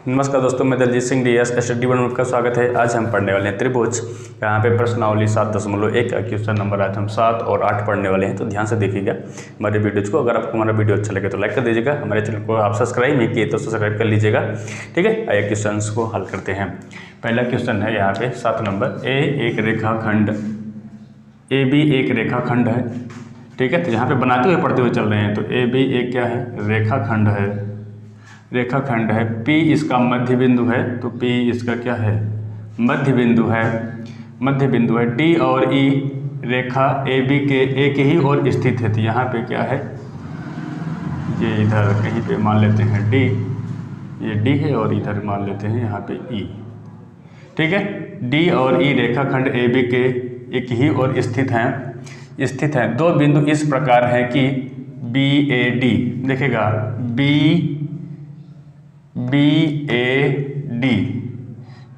नमस्कार दोस्तों, मैं Daljeet Singh DS study one का स्वागत है। आज हम पढ़ने वाले हैं त्रिभुज। यहाँ पे प्रश्नावली 7.1 का क्वेश्चन नंबर आज हम 7 और 8 पढ़ने वाले हैं, तो ध्यान से देखिएगा हमारे वीडियोज़ को। अगर आपको हमारा वीडियो अच्छा लगे तो लाइक कर दीजिएगा। हमारे चैनल को आप सब्सक्राइब नहीं किए तो सब्सक्राइब कर लीजिएगा। ठीक है, आइए क्वेश्चन को हल करते हैं। पहला क्वेश्चन है यहाँ पे 7 नंबर। एक रेखाखंड AB एक रेखाखंड है। ठीक है, तो यहाँ पे बनाते हुए पढ़ते हुए चल रहे हैं। तो AB एक क्या है? रेखाखंड है। P इसका मध्य बिंदु है, तो P इसका क्या है? मध्य बिंदु है। D और E रेखा AB के एक ही ओर स्थित है। तो यहाँ पे क्या है? ये इधर कहीं पे मान लेते हैं D, ये D है, और इधर मान लेते हैं यहाँ पे E। ठीक है, D और E रेखाखंड AB के एक ही ओर स्थित हैं। दो बिंदु इस प्रकार है कि BAD, देखेगा BAD।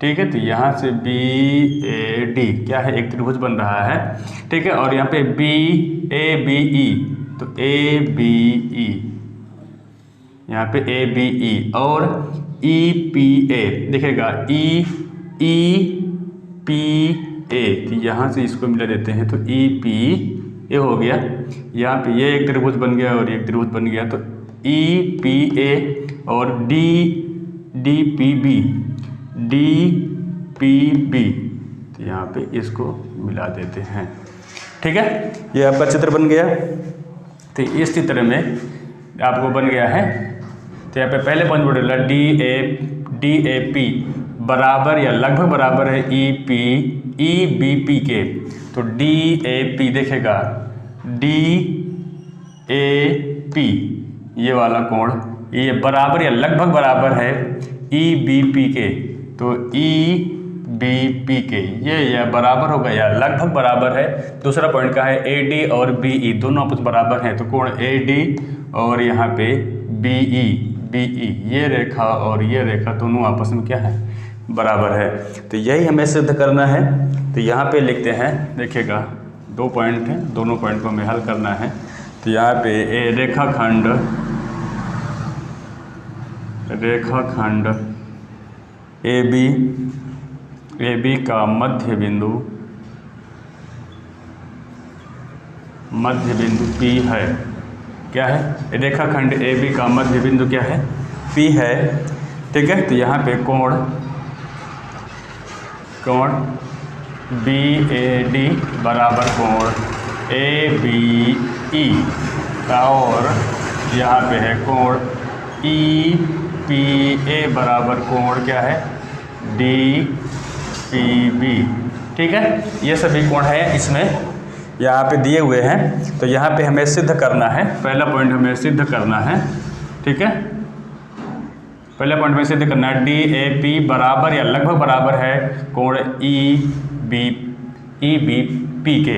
ठीक है, तो यहाँ से BAD क्या है? एक त्रिभुज बन रहा है। ठीक है, और यहाँ पे ABE, तो ABE, यहाँ पे ABE और EPA, देखेगा EPA, तो यहाँ से इसको मिला देते हैं, तो EPA हो गया। यहाँ पे ये एक त्रिभुज बन गया और एक त्रिभुज बन गया, तो EPA और DPB, तो यहाँ पे इसको मिला देते हैं। ठीक है, ये आपका चित्र बन गया। तो इस चित्र में आपको बन गया है। तो यहाँ पे पहले पॉइंट बोलेगा DAP बराबर या लगभग बराबर है EBP के। तो DAP देखेगा DAP ये वाला कोण, ये बराबर या लगभग बराबर है EBP के। तो EBP के ये या बराबर होगा या लगभग बराबर है। दूसरा पॉइंट का है AD और BE दोनों आपस बराबर हैं। तो कोण AD और यहाँ पे BE ये रेखा और ये रेखा दोनों आपस में क्या है? बराबर है। तो यही हमें सिद्ध करना है। तो यहाँ पे लिखते हैं, देखिएगा 2 पॉइंट हैं, दोनों पॉइंट को हमें हल करना है। तो यहाँ पे रेखाखंड AB का मध्य बिंदु P है। क्या है? रेखाखंड AB का मध्य बिंदु क्या है? P है। ठीक है, तो यहाँ पे कोण BAD बराबर कोण ABE, और यहाँ पे है कोण EPA बराबर कोण क्या है? DPB। ठीक है, ये सभी कोण है इसमें यहाँ पे दिए हुए हैं। तो यहाँ पे हमें सिद्ध करना है, पहला पॉइंट हमें सिद्ध करना है। ठीक है, पहला पॉइंट में सिद्ध करना है DAP बराबर या लगभग बराबर है कोण EBP के।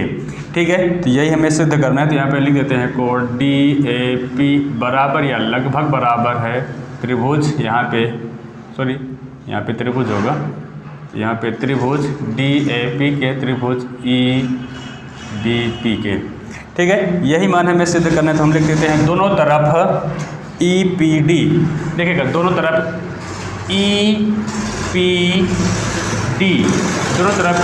ठीक है, तो यही हमें सिद्ध करना है। तो यहाँ पे लिख देते हैं कोण DAP बराबर या लगभग बराबर है त्रिभुज, यहाँ पे त्रिभुज होगा, यहाँ पे त्रिभुज DAP के त्रिभुज EBP के। ठीक है, यही मान हमें सिद्ध करना है। तो हम लिख देते हैं दोनों तरफ EPD, देखिएगा दोनों तरफ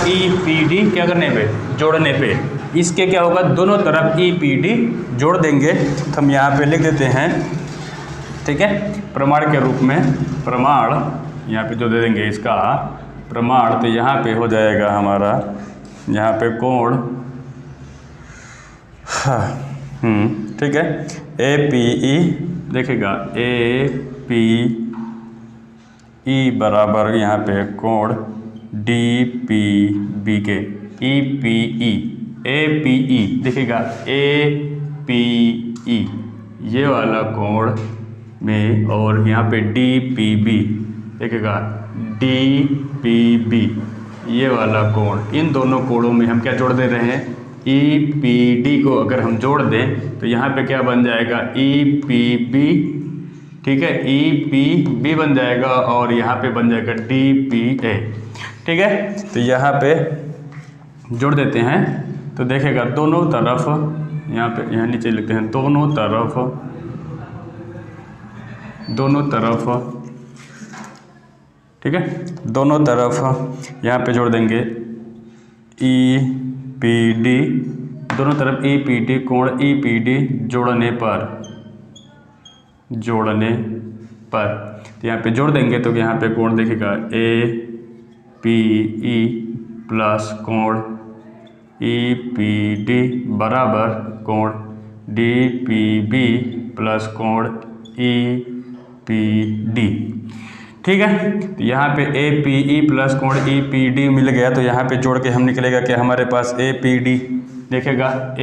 EPD क्या करने पे? जोड़ने पे। इसके क्या होगा? दोनों तरफ EPD जोड़ देंगे। तो हम यहाँ पे लिख देते हैं, ठीक है, प्रमाण के रूप में, प्रमाण यहाँ पे जो दे देंगे इसका प्रमाण। तो यहाँ पे हो जाएगा हमारा, यहाँ पे कोण ठीक है APE, देखेगा APE बराबर यहाँ पे कोण DPB के। APE देखेगा APE ये वाला कोण में, और यहाँ पे DPB देखेगा DPB ये वाला कोण। इन दोनों कोणों में हम क्या जोड़ दे रहे हैं? EPD को अगर हम जोड़ दें तो यहाँ पे क्या बन जाएगा? EPB। ठीक है, EPB बन जाएगा, और यहाँ पे बन जाएगा DPA। ठीक है, तो यहाँ पे जोड़ देते हैं। तो देखेगा दोनों तरफ, यहाँ पे यहाँ नीचे लिखते हैं दोनों तरफ ठीक है। दोनों तरफ यहाँ पे जोड़ देंगे EPD, दोनों तरफ EPD कोण EPD जोड़ने पर तो यहाँ पे जोड़ देंगे तो यहाँ पे कोण देखेगा APE प्लस कोण EPD बराबर कोण DPB प्लस कोण EPD। ठीक है, तो यहाँ पे APE प्लस कोण EPD मिल गया, तो यहाँ पे जोड़ के हम निकलेगा कि हमारे पास APD देखेगा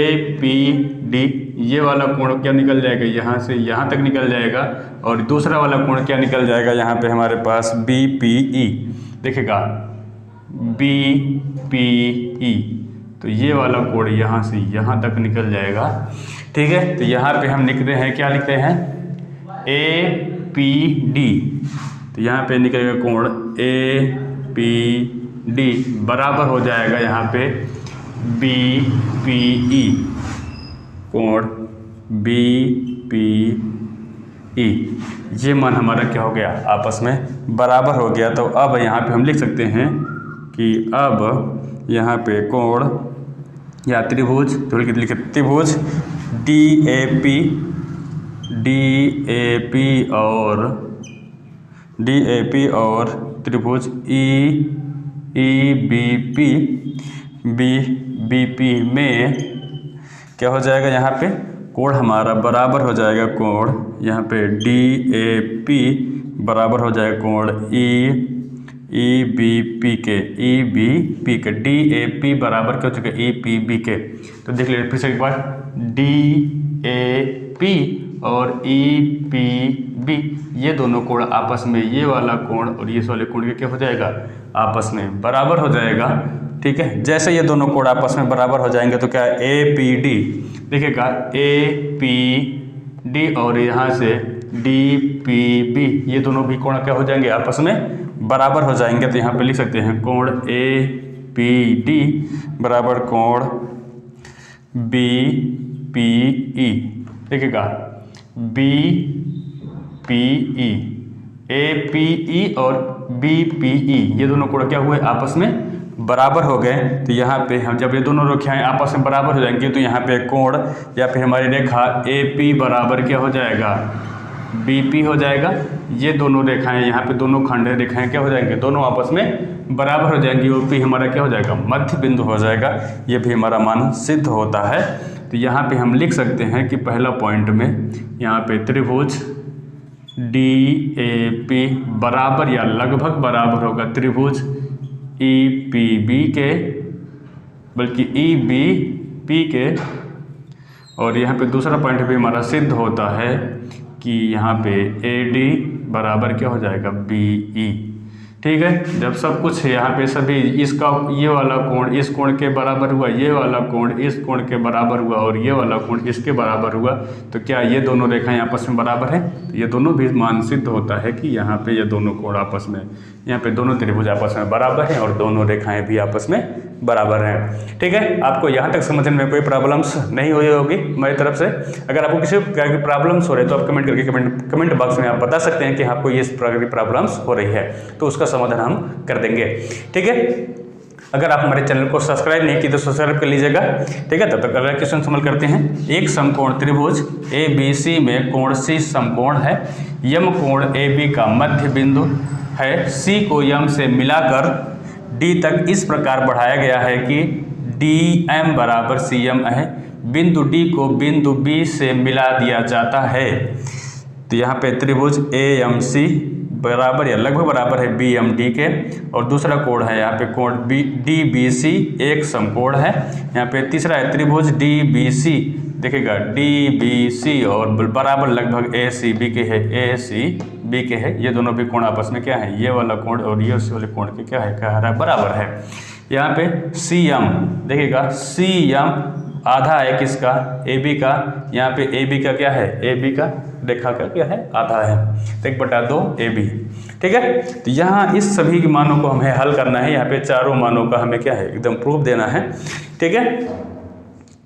APD ये वाला कोण क्या निकल जाएगा, यहाँ से यहाँ तक निकल जाएगा, और दूसरा वाला कोण क्या निकल जाएगा, यहाँ पे हमारे पास BPE देखेगा BPE, तो ये वाला कोण यहाँ से यहाँ तक निकल जाएगा। ठीक है, तो यहाँ पे हम लिख रहे हैं, क्या लिख रहे हैं APD, तो यहाँ पे निकलेगा कोण APD बराबर हो जाएगा यहाँ पे BPE, कोण BPE, ये मान हमारा क्या हो गया, आपस में बराबर हो गया। तो अब यहाँ पे हम लिख सकते हैं कि अब यहाँ पे कोण या त्रिभुज, तो लिखे त्रिभुज DAP और त्रिभुज EBP में क्या हो जाएगा, यहाँ पे कोण हमारा बराबर हो जाएगा, कोण यहाँ पे DAP बराबर हो जाएगा कोण EBP के DAP बराबर क्या हो चुका है EPB के। तो देख लीजिए फिर से एक बार, DAP और EPB ये दोनों कोण आपस में, ये वाला कोण और ये वाले कोण क्या हो जाएगा, आपस में बराबर हो जाएगा। ठीक है, जैसे ये दोनों कोण आपस में बराबर हो जाएंगे तो क्या APD देखिएगा APD और यहाँ से DPB ये दोनों भी कोण क्या हो जाएंगे, आपस में बराबर हो जाएंगे। तो यहाँ पे लिख सकते हैं कोण APD बराबर कोण BPE, देखिएगा BPE, APE और BPE ये दोनों कोण क्या हुए, आपस में बराबर हो गए। तो यहाँ पे हम जब ये दोनों रेखाएं आपस में बराबर हो जाएंगी तो यहाँ पे कोण या फिर हमारी रेखा AP बराबर क्या हो जाएगा, BP हो जाएगा। ये दोनों रेखाएं यहाँ पे दोनों खंड रेखाएं क्या हो जाएंगे, दोनों आपस में बराबर हो जाएंगी। OP हमारा क्या हो जाएगा, मध्य बिंदु हो जाएगा। ये भी हमारा मान सिद्ध होता है। तो यहाँ पे हम लिख सकते हैं कि पहला पॉइंट में यहाँ पे त्रिभुज DAP बराबर या लगभग बराबर होगा त्रिभुज EPB के, बल्कि EBP के। और यहाँ पे दूसरा पॉइंट भी हमारा सिद्ध होता है कि यहाँ पे AD बराबर क्या हो जाएगा, BE। ठीक है, जब सब कुछ यहाँ पे सभी इसका ये वाला कोण इस कोण के बराबर हुआ, ये वाला कोण इस कोण के बराबर हुआ और ये वाला कोण इसके बराबर हुआ, तो क्या ये दोनों रेखाएं आपस में बराबर हैं। तो ये दोनों भी मान सिद्ध होता है कि यहाँ पे ये दोनों कोण आपस में, यहाँ पे दोनों त्रिभुज आपस में बराबर हैं और दोनों रेखाएं भी आपस में बराबर हैं। ठीक है, आपको यहाँ तक समझने में कोई प्रॉब्लम्स नहीं हुई होगी मेरी तरफ से। अगर आपको किसी प्रकार की प्रॉब्लम्स हो रही है तो आप कमेंट करके कमेंट बॉक्स में आप बता सकते हैं कि आपको ये इस प्रकार की प्रॉब्लम्स हो रही है, तो उसका समाधान हम कर देंगे। ठीक है, अगर आप हमारे चैनल को सब्सक्राइब नहीं की तो सब्सक्राइब कर लीजिएगा। ठीक है, तब तक अगला क्वेश्चन समझ करते हैं। एक समकोण त्रिभुज ABC में कोण C समकोण है। यम कोण AB का मध्य बिंदु है। C को यम से मिलाकर D तक इस प्रकार बढ़ाया गया है कि DM बराबर CM है। बिंदु D को बिंदु B से मिला दिया जाता है। तो यहाँ पे त्रिभुज AMC बराबर या लगभग बराबर है BMD के, और दूसरा कोण है यहाँ पे कोण DBC एक समकोण है। यहाँ पे तीसरा है त्रिभुज DBC, देखिएगा DBC और बराबर लगभग ACB के है। ये दोनों भी कोण आपस में क्या है, ये वाला कोण और ये वाले कोण के क्या है, बराबर है। यहाँ पे CM देखिएगा, CM आधा है किसका, AB का। यहाँ पे AB का क्या है, AB का रेखा का क्या है, आधा है, तो 1/2 AB। ठीक है, तो यहाँ इस सभी के मानों को हमें हल करना है। यहाँ पे चारों मानों का हमें क्या है, एकदम प्रूफ देना है। ठीक है,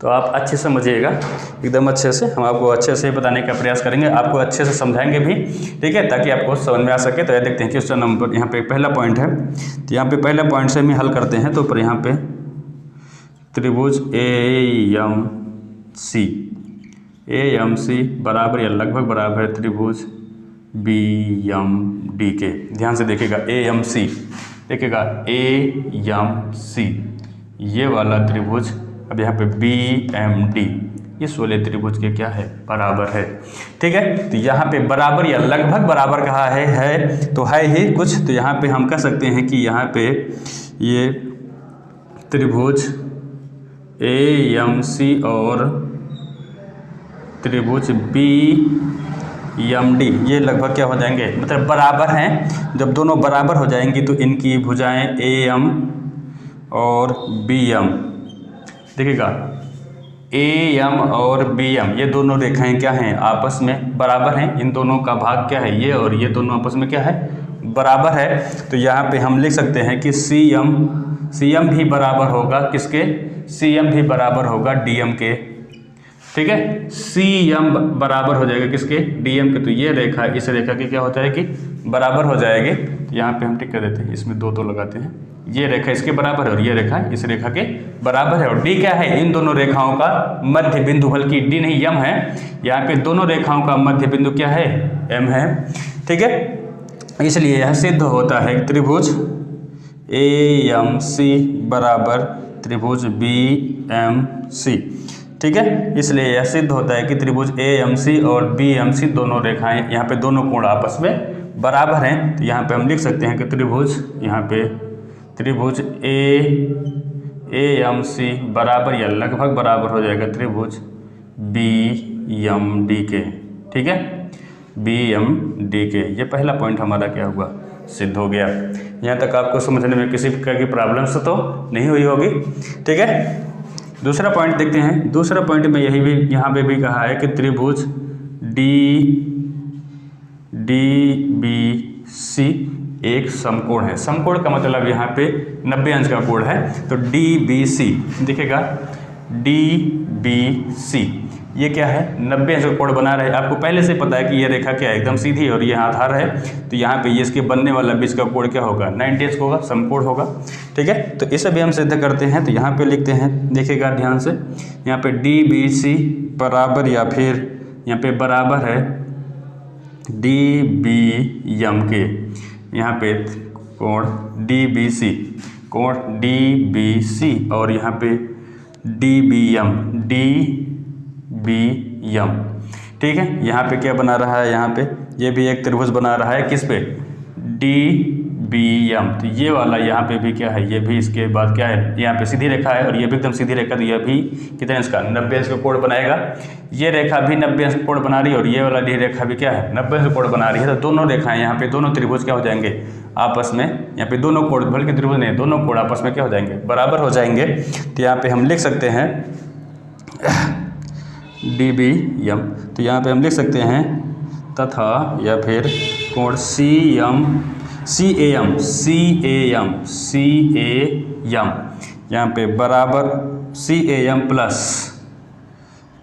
तो आप अच्छे से समझिएगा, एकदम अच्छे से। हम आपको अच्छे से बताने का प्रयास करेंगे, आपको अच्छे से समझाएंगे भी, ठीक है, ताकि आपको समझ में आ सके। तो ये देखते हैं क्वेश्चन नंबर, यहाँ पे पहला पॉइंट है, तो यहाँ पे पहला पॉइंट से हम हल करते हैं। तो पर यहाँ पे त्रिभुज AMC बराबर या लगभग बराबर है त्रिभुज BMD के। ध्यान से देखिएगा, AMC देखिएगा, AMC ये वाला त्रिभुज, अब यहाँ पे BMD इस वाले त्रिभुज के क्या है, बराबर है, ठीक है। तो यहाँ पे बराबर या लगभग बराबर कहा है तो है ही कुछ। तो यहाँ पे हम कह सकते हैं कि यहाँ पे ये त्रिभुज AMC और त्रिभुज BMD ये लगभग क्या हो जाएंगे, मतलब बराबर हैं। जब दोनों बराबर हो जाएंगी तो इनकी भुजाएं AM और BM, देखिएगा AM और BM ये दोनों रेखाएं क्या हैं, आपस में बराबर हैं। इन दोनों का भाग क्या है, ये और ये दोनों आपस में क्या है, बराबर है। तो यहाँ पे हम लिख सकते हैं कि CM भी बराबर होगा किसके, CM भी बराबर होगा DM के, ठीक है। CM बराबर हो जाएगा किसके, DM के। तो ये रेखा इस रेखा की क्या हो जाएगी, बराबर हो जाएगी। तो यहाँ पे हम टिक कर देते हैं, इसमें दो लगाते हैं। ये रेखा इसके बराबर है और ये रेखा इस रेखा के बराबर है। और D क्या है, इन दोनों रेखाओं का मध्य बिंदु, बल्कि D नहीं M है। यहाँ पे दोनों रेखाओं का मध्य बिंदु क्या है, M है, ठीक है। इसलिए यह सिद्ध होता है त्रिभुज AMC बराबर त्रिभुज BMC, ठीक है। इसलिए यह सिद्ध होता है कि त्रिभुज AMC और BMC दोनों रेखाएं, यहाँ पे दोनों कोण आपस में बराबर हैं। तो यहाँ पे हम लिख सकते हैं कि त्रिभुज, यहाँ पे त्रिभुज AMC बराबर या लगभग बराबर हो जाएगा त्रिभुज BMD के, ठीक है, BMD के। ये पहला पॉइंट हमारा क्या हुआ, सिद्ध हो गया। यहाँ तक आपको समझने में किसी प्रकार की प्रॉब्लम्स तो नहीं हुई होगी, ठीक है। दूसरा पॉइंट देखते हैं। दूसरा पॉइंट में यही भी यहाँ पे भी कहा है कि त्रिभुज DBC एक समकोण है। समकोण का मतलब यहाँ पे 90 अंश का कोण है। तो DBC दिखेगा, DBC ये क्या है, 90 अंश का कोण बना रहे। आपको पहले से पता है कि ये रेखा क्या है, एकदम सीधी है और ये आधार है। तो यहाँ पे ये इसके बनने वाला बीच का कोण क्या होगा, 90 अंश होगा, समकोण होगा, ठीक है। तो इसे भी हम सिद्ध करते हैं। तो यहाँ पे लिखते हैं, देखिएगा ध्यान से, यहाँ पे DBC बराबर या फिर यहाँ पे बराबर है DBM के। यहाँ पे कोण DBC और यहाँ पे DBM, ठीक है। यहाँ पे क्या बना रहा है, यहाँ पे ये भी एक त्रिभुज बना रहा है, किस पे, DBM। तो ये वाला यहाँ पे भी क्या है, ये भी इसके बाद क्या है, यहाँ पे सीधी रेखा है और ये भी एकदम सीधी रेखा। तो यह भी कितने अंश का, 90 अंश का कोण बनाएगा। ये रेखा भी 90 अंश का कोण बना रही है और ये वाला डी रेखा भी क्या है, 90 अंश का कोण बना रही है। तो दोनों रेखाएं यहाँ पे, दोनों त्रिभुज क्या हो जाएंगे आपस में, यहाँ पे दोनों कोण, बल्कि त्रिभुज नहीं, दोनों कोण आपस में क्या हो जाएंगे, बराबर हो जाएंगे। तो यहाँ पे हम लिख सकते हैं DBM। तो यहाँ पे हम लिख सकते हैं तथा या फिर कोण CAM, यहाँ पे बराबर CAM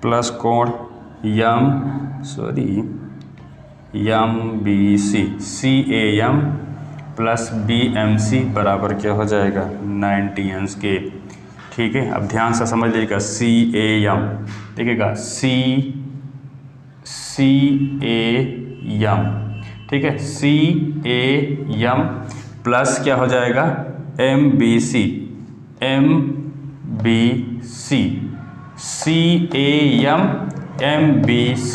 प्लस कोण MBC, CAM प्लस BMC बराबर क्या हो जाएगा, 90 अंश के, ठीक है। अब ध्यान से समझ लीजिएगा, CAM देखिएगा, CAM, ठीक है, CAM प्लस क्या हो जाएगा, MBC, CAM MBC,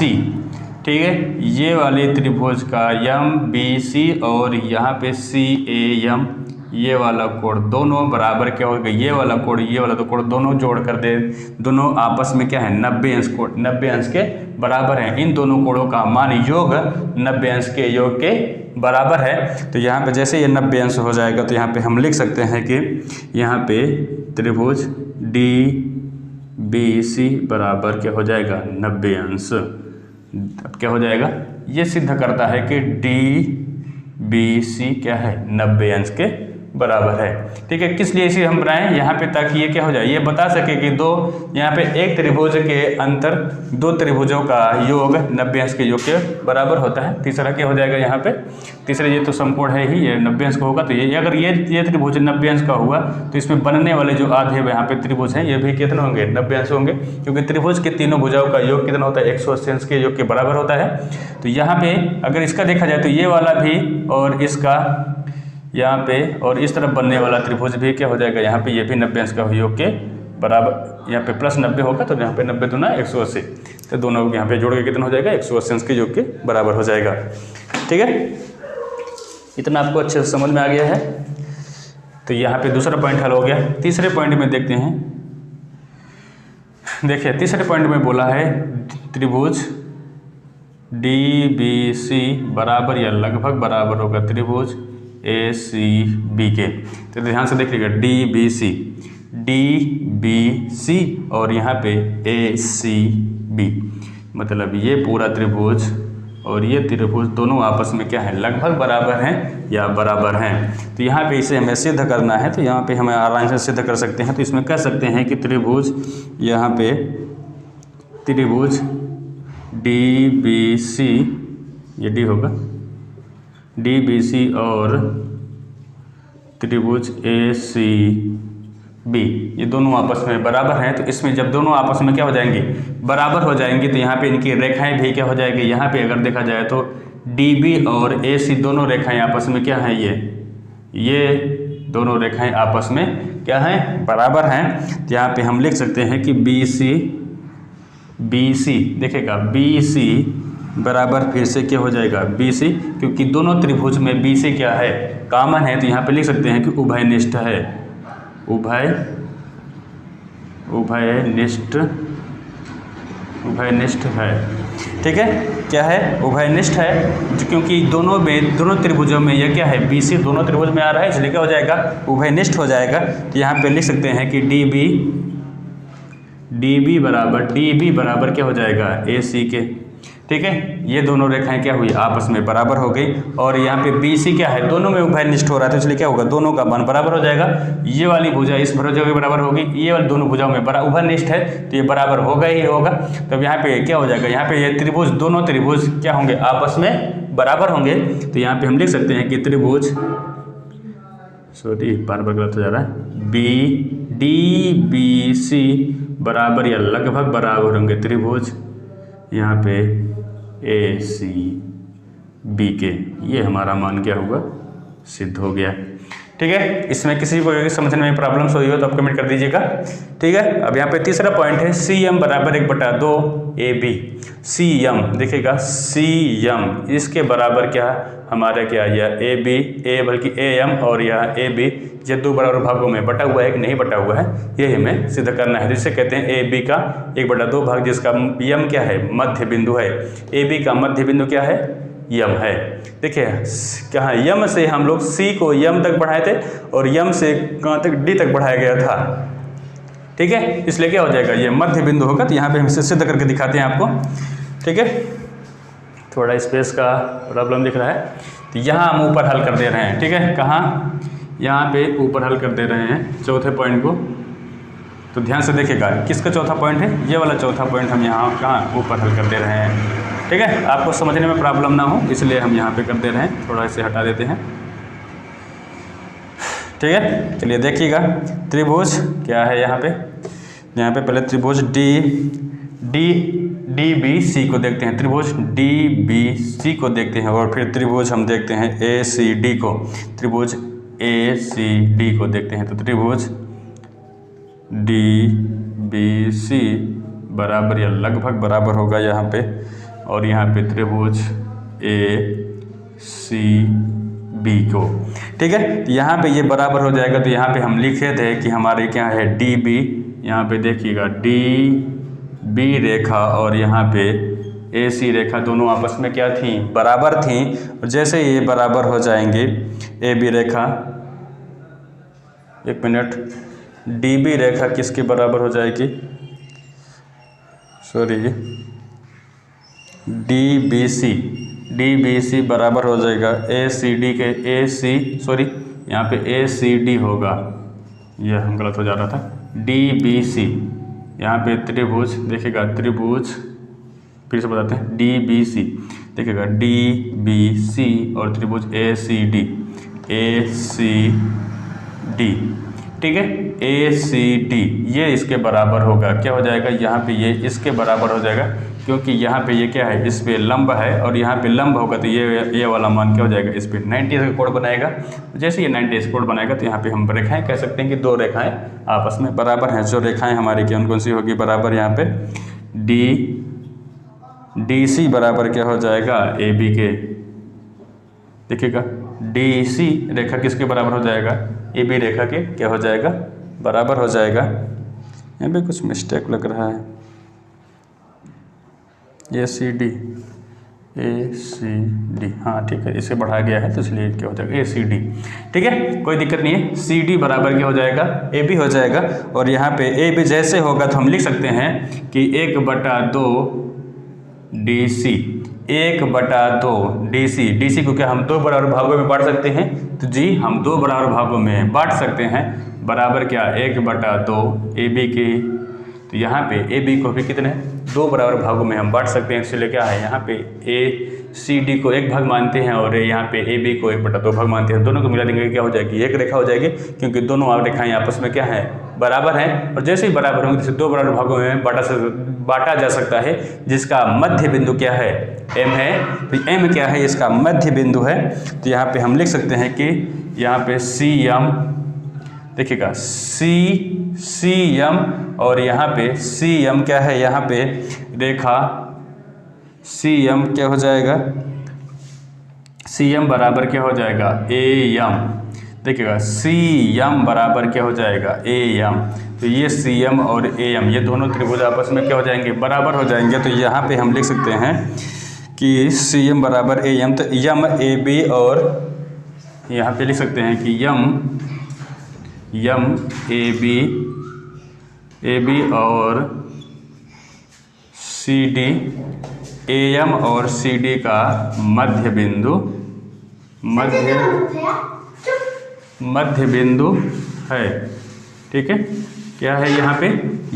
ठीक है। ये वाले त्रिभुज का MBC और यहाँ पे CAM ये वाला कोण दोनों बराबर क्या हो गया, ये वाला कोण ये वाला तो कोण दोनों जोड़ कर दे, दोनों आपस में क्या है, 90 अंश कोण 90 अंश के बराबर है। इन दोनों कोणों का मान योग 90 अंश के योग के बराबर है। तो यहाँ पे जैसे ये 90 अंश हो जाएगा तो यहाँ पे हम लिख सकते हैं कि यहाँ पे त्रिभुज DBC बराबर क्या हो जाएगा, 90 अंश। अब क्या हो जाएगा, ये सिद्ध करता है कि DBC क्या है, 90 अंश के बराबर है। ठीक है, किस लिए इसे हम बनाएं यहाँ पे, ताकि ये क्या हो जाए, ये बता सके कि दो यहाँ पे एक त्रिभुज के अंतर दो त्रिभुजों का योग 90 अंश के योग के बराबर होता है। तीसरा क्या हो जाएगा यहाँ पे, तीसरा ये तो समकोण है ही, ये 90 अंश का होगा, तो ये अगर ये त्रिभुज 90 अंश का हुआ तो इसमें बनने वाले जो आधे यहाँ पे त्रिभुज हैं ये भी कितने होंगे, 90 अंश होंगे, क्योंकि त्रिभुज के तीनों भुजाओं का योग कितना होता है, 180 अंश के योग के बराबर होता है। तो यहाँ पे अगर इसका देखा जाए तो ये वाला भी और इसका यहाँ पे और इस तरफ बनने वाला त्रिभुज भी क्या हो जाएगा, यहाँ पे ये भी 90 अंश का योग के बराबर, यहाँ पे प्लस 90 होगा, तो यहाँ पे 90 दूना 180, तो दोनों यहाँ पे जोड़ के कितना हो जाएगा, 180 अंश के योग के बराबर हो जाएगा। ठीक है, इतना आपको अच्छे से समझ में आ गया है। तो यहाँ पे दूसरा पॉइंट हल हो गया। तीसरे पॉइंट में देखते हैं। देखिए तीसरे पॉइंट में बोला है त्रिभुज DBC बराबर या लगभग बराबर होगा त्रिभुज ACB के। तो ध्यान से देखिएगा, DBC और यहाँ पे ACB, मतलब ये पूरा त्रिभुज और ये त्रिभुज दोनों आपस में क्या है, लगभग बराबर हैं या बराबर हैं। तो यहाँ पे इसे हमें सिद्ध करना है, तो यहाँ पे हमें आराम से सिद्ध कर सकते हैं। तो इसमें कह सकते हैं कि त्रिभुज, यहाँ पे त्रिभुज DBC, ये D होगा, DBC और त्रिभुज ACB ये दोनों आपस में बराबर हैं। तो इसमें जब दोनों आपस में क्या हो जाएंगी, बराबर हो जाएंगी, तो यहाँ पे इनकी रेखाएं भी क्या हो जाएगी, यहाँ पे अगर देखा जाए तो DB और AC दोनों रेखाएं आपस में क्या हैं, ये दोनों रेखाएं आपस में क्या हैं, बराबर हैं। तो यहाँ पे हम लिख सकते हैं कि BC देखेगा, BC बराबर फिर से क्या हो जाएगा, BC, क्योंकि दोनों त्रिभुज में BC क्या है, कॉमन है। तो यहाँ पे लिख सकते हैं कि उभयनिष्ठ है, उभयनिष्ठ है। ठीक है, क्या है, उभयनिष्ठ है, क्योंकि दोनों त्रिभुजों में यह क्या है, BC दोनों त्रिभुज में आ रहा है, इसलिए क्या हो जाएगा, उभयनिष्ठ हो जाएगा। तो यहाँ पे लिख सकते हैं कि DB बराबर क्या हो जाएगा, AC के। ठीक है, ये दोनों रेखाएं क्या हुई, आपस में बराबर हो गई। और यहाँ पे BC क्या है, दोनों में उभयनिष्ठ हो रहा है, तो इसलिए क्या होगा, दोनों का मान बराबर हो जाएगा। ये वाली भुजा इस भुजा के बराबर होगी, ये वाली दोनों भुजाओं में उभयनिष्ठ है, तो ये बराबर होगा ही होगा। तो यहाँ पे क्या हो जाएगा, यहाँ पे ये त्रिभुज, दोनों त्रिभुज क्या होंगे, आपस में बराबर होंगे। तो यहाँ पे हम लिख सकते हैं कि त्रिभुज, सॉरी बार बार गलत हो जा रहा है, DBC बराबर या लगभग बराबर होंगे त्रिभुज यहाँ पे ACB के। ये हमारा मान क्या होगा, सिद्ध हो गया। ठीक है, इसमें किसी को समझने में प्रॉब्लम्स हुई हो तो आप कमेंट कर दीजिएगा। ठीक है, अब यहाँ पे तीसरा पॉइंट है CM बराबर 1/2 AB। CM देखिएगा, CM इसके बराबर क्या हमारा क्या, यह बल्कि AM और यह AB, ये दो बराबर भागों में बटा हुआ है कि नहीं बटा हुआ है, ये हमें सिद्ध करना है। जिसे कहते हैं AB का 1/2 भाग, जिसका M क्या है, मध्य बिंदु है। AB का मध्य बिंदु क्या है, M है। देखिए क्या है, M से हम लोग C को M तक बढ़ाए थे और M से कहाँ तक, D तक बढ़ाया गया था। ठीक है, इसलिए क्या हो जाएगा, ये मध्य बिंदु होगा। तो यहाँ पे हम इसे सिद्ध करके दिखाते हैं आपको। ठीक है, थोड़ा स्पेस का प्रॉब्लम दिख रहा है, तो यहाँ हम ऊपर हल कर दे रहे हैं। ठीक है, कहाँ, यहाँ पे ऊपर हल कर दे रहे हैं चौथे पॉइंट को। तो ध्यान से देखिएगा, किसका चौथा पॉइंट है, ये वाला चौथा पॉइंट हम यहाँ कहाँ ऊपर हल कर दे रहे हैं। ठीक है, आपको समझने में प्रॉब्लम ना हो इसलिए हम यहाँ पे कर दे रहे हैं, थोड़ा इसे हटा देते हैं। ठीक है, चलिए देखिएगा, त्रिभुज क्या है यहाँ पे पहले त्रिभुज DBC को देखते हैं, त्रिभुज DBC को देखते हैं, और फिर त्रिभुज हम देखते हैं ACD को, त्रिभुज ACD को देखते हैं। तो त्रिभुज DBC बराबर या लगभग बराबर होगा यहाँ पे, और यहाँ पे त्रिभुज ACB को। ठीक है, तो यहाँ पे ये बराबर हो जाएगा। तो यहाँ पे हम लिखे थे कि हमारे क्या है, DB, यहाँ पे देखिएगा DB रेखा और यहाँ पे AC रेखा दोनों आपस में क्या थी, बराबर थी। और जैसे ये बराबर हो जाएंगे, AB रेखा, एक मिनट, DB रेखा किसके बराबर हो जाएगी, सॉरी DBC बराबर हो जाएगा ACD के, यहाँ पे ACD होगा, यह हम गलत हो जा रहा था, DBC, यहाँ पे त्रिभुज देखिएगा, त्रिभुज फिर से बताते हैं DBC, देखिएगा DBC और त्रिभुज ACD, ठीक है, ACD ये इसके बराबर होगा, क्या हो जाएगा, यहाँ पे ये इसके बराबर हो जाएगा, क्योंकि यहाँ पे ये क्या है, इस पे लंब है और यहाँ पे लंब होगा तो ये वाला मान क्या हो जाएगा, इस पे 90 का कोण बनाएगा। जैसे ये 90 का कोण बनाएगा तो यहाँ पे हम रेखाएं कह सकते हैं कि दो रेखाएं आपस में बराबर हैं। जो रेखाएं हमारी कौन सी होगी, बराबर, यहाँ पे DC बराबर क्या हो जाएगा, AB के, देखिएगा DC रेखा किसके बराबर हो जाएगा, AB रेखा के क्या हो जाएगा, बराबर हो जाएगा। यहाँ पे कुछ मिस्टेक लग रहा है, ACD, हाँ ठीक है, इसे बढ़ाया गया है तो इसलिए क्या हो जाएगा ACD, ठीक है, कोई दिक्कत नहीं है। CD बराबर क्या हो जाएगा, AB हो जाएगा। और यहाँ पे AB जैसे होगा तो हम लिख सकते हैं कि 1/2 DC, 1/2 DC को क्या हम दो बराबर भागों में बांट सकते हैं, तो जी हम दो बराबर भागों में बांट सकते हैं, बराबर क्या 1/2 AB के। तो यहाँ पे AB को भी कितने दो बराबर भागों में हम बांट सकते हैं, इसलिए क्या है, यहाँ पे ACD को एक भाग मानते हैं और यहाँ पे AB को 1/2 भाग मानते हैं। दोनों को मिला देंगे क्या हो जाएगी, एक रेखा हो जाएगी, क्योंकि दोनों रेखाएं आपस में क्या है, बराबर हैं। और जैसे ही बराबर होंगे जैसे दो बराबर भागों में बांटा जा सकता है, जिसका मध्य बिंदु क्या है, M है। तो M क्या है, इसका मध्य बिंदु है। तो यहाँ पे हम लिख सकते हैं कि यहाँ पे CM, देखिएगा CM और यहाँ पे CM क्या है, यहाँ पे रेखा CM क्या हो जाएगा, CM बराबर क्या हो जाएगा, AM, देखिएगा CM बराबर क्या हो जाएगा, AM। तो ये CM और AM ये दोनों त्रिभुज आपस में क्या हो जाएंगे, बराबर हो जाएंगे। तो यहाँ पे हम लिख सकते हैं कि CM बराबर AM, तो M AB, और यहाँ पे लिख सकते हैं कि M AB और CD, AM और CD का मध्य बिंदु है, ठीक है। क्या है यहाँ पे,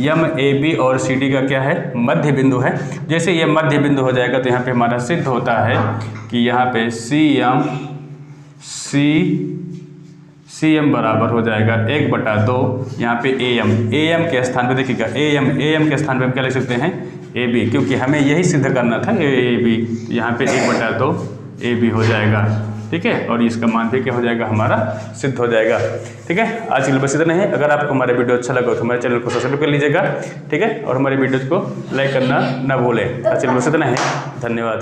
M AB और CD का क्या है, मध्य बिंदु है। जैसे ये मध्य बिंदु हो जाएगा तो यहाँ पे हमारा सिद्ध होता है कि यहाँ पे CM बराबर हो जाएगा 1/2 यहाँ पे AM के स्थान पे, देखिएगा AM के स्थान पे हम क्या लिख सकते हैं, AB, क्योंकि हमें यही सिद्ध करना था AB। यहाँ पे 1/2 AB हो जाएगा, ठीक है, और इसका मान भी क्या हो जाएगा, हमारा सिद्ध हो जाएगा, ठीक है। आज के लिए बस इतना है। अगर आपको हमारे वीडियो अच्छा लगा तो हमारे चैनल को सब्सक्राइब कर लीजिएगा, ठीक है, और हमारे वीडियोज़ को लाइक करना ना भूलें। आज के लिए बस इतना है, धन्यवाद।